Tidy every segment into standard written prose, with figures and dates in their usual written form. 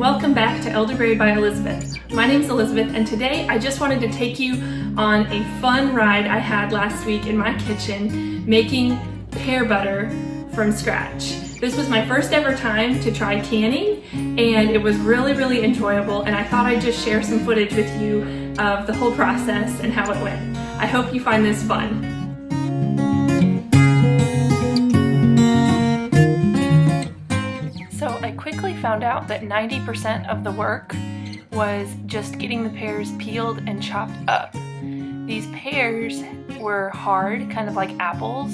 welcome back to Elderberry by Elizabeth. My name's Elizabeth, and today I just wanted to take you on a fun ride I had last week in my kitchen making pear butter from scratch. This was my first ever time to try canning, and it was really enjoyable, and I thought I'd just share some footage with you of the whole process and how it went. I hope you find this fun. So I quickly found out that 90% of the work was just getting the pears peeled and chopped up. These pears were hard, kind of like apples,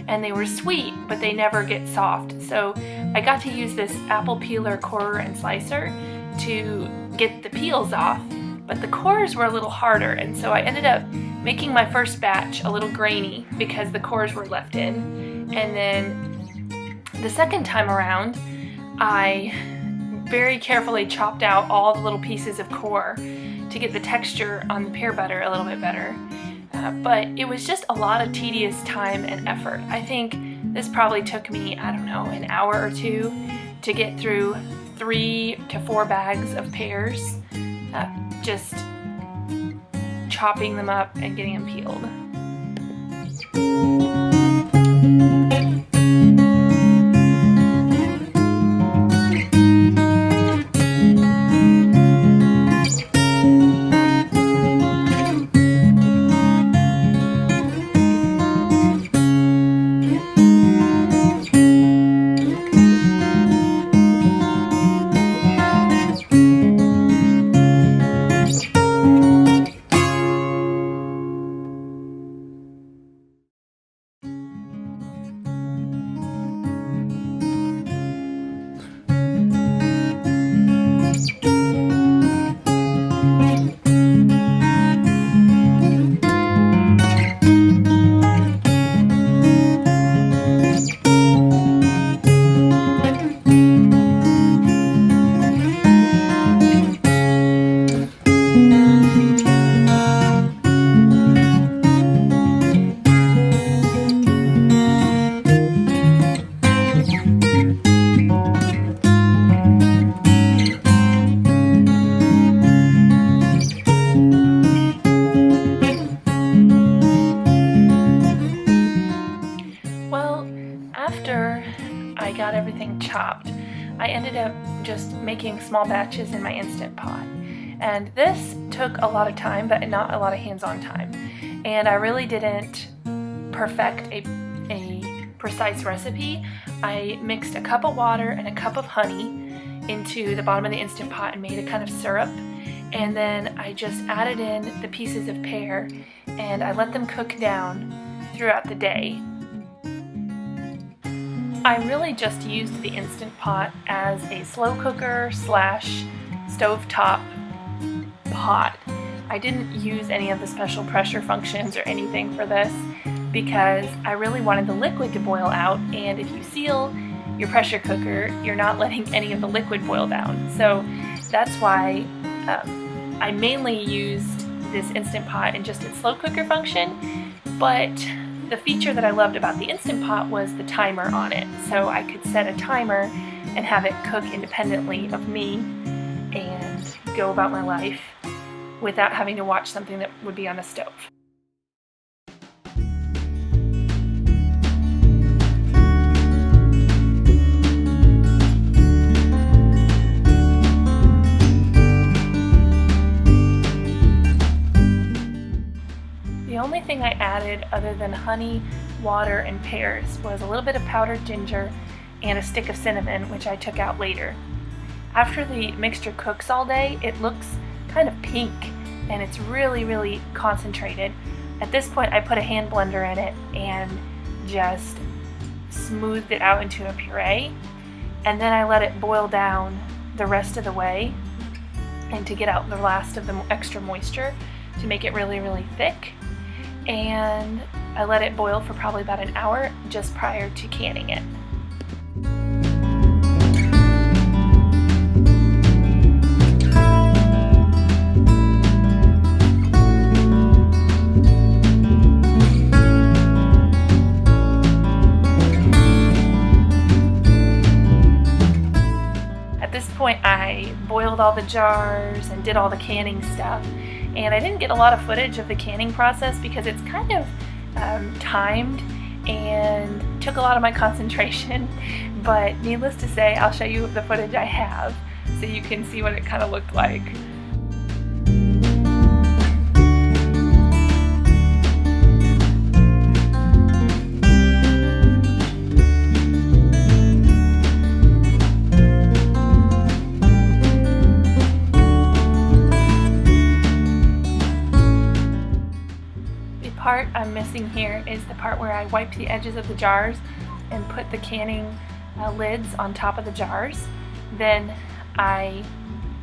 and they were sweet, but they never get soft. So I got to use this apple peeler, corer, and slicer to get the peels off, but the cores were a little harder, and so I ended up making my first batch a little grainy because the cores were left in. And then the second time around, I very carefully chopped out all the little pieces of core to get the texture on the pear butter a little bit better. But it was just a lot of tedious time and effort. I think this probably took me, I don't know, an hour or two to get through 3 to 4 bags of pears, just chopping them up and getting them peeled. After I got everything chopped, I ended up just making small batches in my Instant Pot. And this took a lot of time, but not a lot of hands-on time. And I really didn't perfect a precise recipe. I mixed a cup of water and a cup of honey into the bottom of the Instant Pot and made a kind of syrup. And then I just added in the pieces of pear and I let them cook down throughout the day. I really just used the Instant Pot as a slow cooker / stovetop pot. I didn't use any of the special pressure functions or anything for this because I really wanted the liquid to boil out, and if you seal your pressure cooker, you're not letting any of the liquid boil down. So that's why I mainly used this Instant Pot in just its slow cooker function, but the feature that I loved about the Instant Pot was the timer on it. So I could set a timer and have it cook independently of me and go about my life without having to watch something that would be on the stove. The only thing I added other than honey, water, and pears was a little bit of powdered ginger and a stick of cinnamon, which I took out later. After the mixture cooks all day, it looks kind of pink and it's really concentrated. At this point, I put a hand blender in it and just smoothed it out into a puree, and then I let it boil down the rest of the way and to get out the last of the extra moisture to make it really thick. And I let it boil for probably about an hour just prior to canning it. point I boiled all the jars and did all the canning stuff. And I didn't get a lot of footage of the canning process because it's kind of timed and took a lot of my concentration. But needless to say, I'll show you the footage I have so you can see what it kind of looked like. The part I'm missing here is the part where I wiped the edges of the jars and put the canning lids on top of the jars. Then I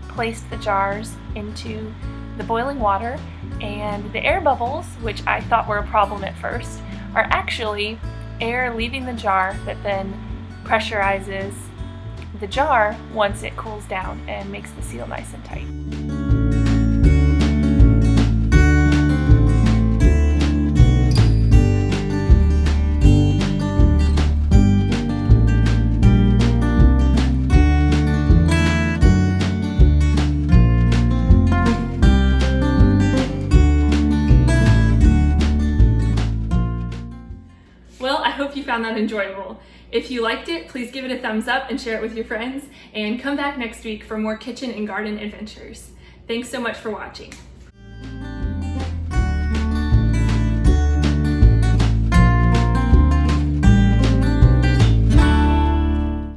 placed the jars into the boiling water, and the air bubbles, which I thought were a problem at first, are actually air leaving the jar that then pressurizes the jar once it cools down and makes the seal nice and tight. Well, I hope you found that enjoyable. If you liked it, please give it a thumbs up and share it with your friends, and come back next week for more kitchen and garden adventures. Thanks so much for watching.